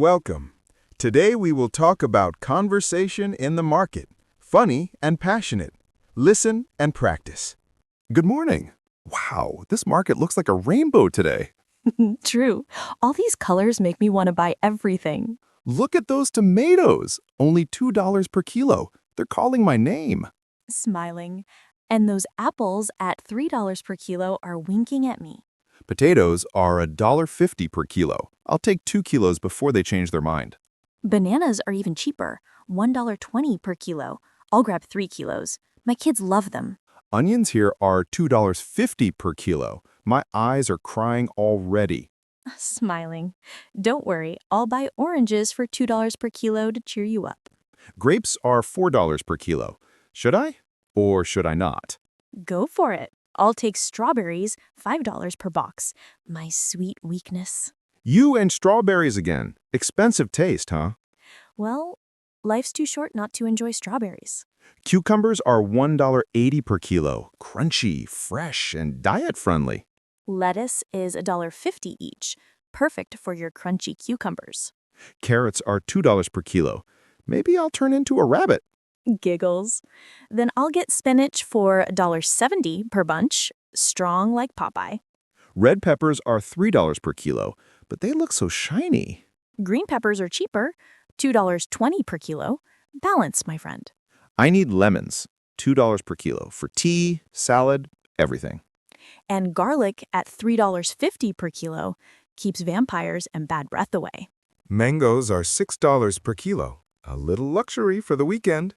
Welcome. Today we will talk about conversation in the market, funny and passionate. Listen and practice. Good morning. Wow, this market looks like a rainbow today. True. All these colors make me want to buy everything. Look at those tomatoes. Only $2 per kilo. They're calling my name. Smiling. And those apples at $3 per kilo are winking at me. Potatoes are $1.50 per kilo. I'll take 2 kilos before they change their mind. Bananas are even cheaper, $1.20 per kilo. I'll grab 3 kilos. My kids love them. Onions here are $2.50 per kilo. My eyes are crying already. Smiling. Don't worry, I'll buy oranges for $2 per kilo to cheer you up. Grapes are $4 per kilo. Should I? Or should I not? Go for it. I'll take strawberries, $5 per box. My sweet weakness. You and strawberries again. Expensive taste, huh? Well, life's too short not to enjoy strawberries. Cucumbers are $1.80 per kilo. Crunchy, fresh, and diet-friendly. Lettuce is $1.50 each, perfect for your crunchy cucumbers. Carrots are $2 per kilo. Maybe I'll turn into a rabbit. Giggles. Then I'll get spinach for $1.70 per bunch, strong like Popeye. Red peppers are $3 per kilo, but they look so shiny. Green peppers are cheaper, $2.20 per kilo. Balance, my friend. I need lemons, $2 per kilo, for tea, salad, everything. And garlic at $3.50 per kilo keeps vampires and bad breath away. Mangoes are $6 per kilo. A little luxury for the weekend.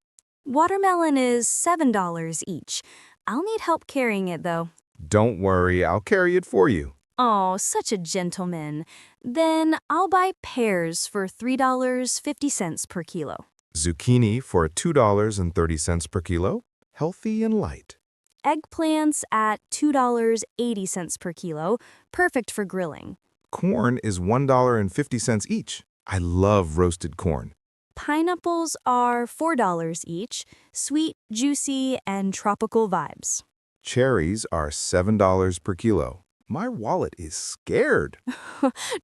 Watermelon is $7 each. I'll need help carrying it, though. Don't worry, I'll carry it for you. Oh, such a gentleman. Then I'll buy pears for $3.50 per kilo. Zucchini for $2.30 per kilo. Healthy and light. Eggplants at $2.80 per kilo, perfect for grilling. Corn is $1.50 each. I love roasted corn. Pineapples are $4 each, sweet, juicy, and tropical vibes. Cherries are $7 per kilo. My wallet is scared.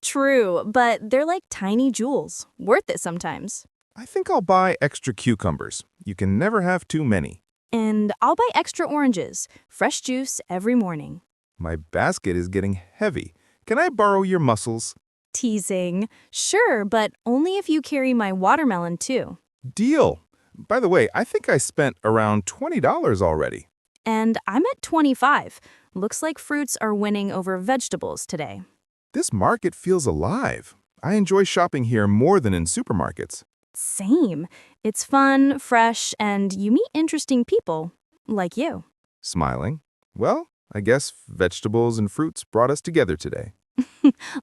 True, but they're like tiny jewels, worth it sometimes. I think I'll buy extra cucumbers. You can never have too many. And I'll buy extra oranges, fresh juice every morning. My basket is getting heavy. Can I borrow your muscles? Teasing. Sure, but only if you carry my watermelon too. Deal. By the way, I think I spent around $20 already. And I'm at 25. Looks like fruits are winning over vegetables today. This market feels alive. I enjoy shopping here more than in supermarkets. Same. It's fun, fresh, and you meet interesting people, like you. Smiling. Well, I guess vegetables and fruits brought us together today.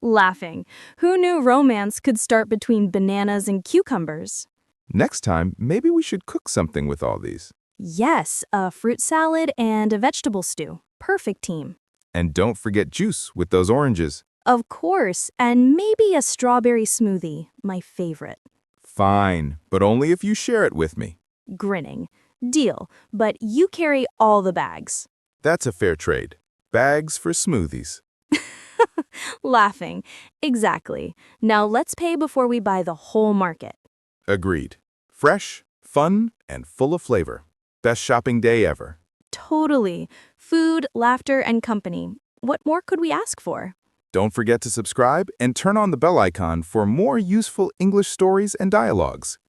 Laughing. Who knew romance could start between bananas and cucumbers? Next time, maybe we should cook something with all these. Yes, a fruit salad and a vegetable stew. Perfect team. And don't forget juice with those oranges. Of course, and maybe a strawberry smoothie, my favorite. Fine, but only if you share it with me. Grinning. Deal, but you carry all the bags. That's a fair trade. Bags for smoothies. Laughing. Exactly. Now let's pay before we buy the whole market. Agreed. Fresh, fun, and full of flavor. Best shopping day ever. Totally. Food, laughter, and company. What more could we ask for? Don't forget to subscribe and turn on the bell icon for more useful English stories and dialogues.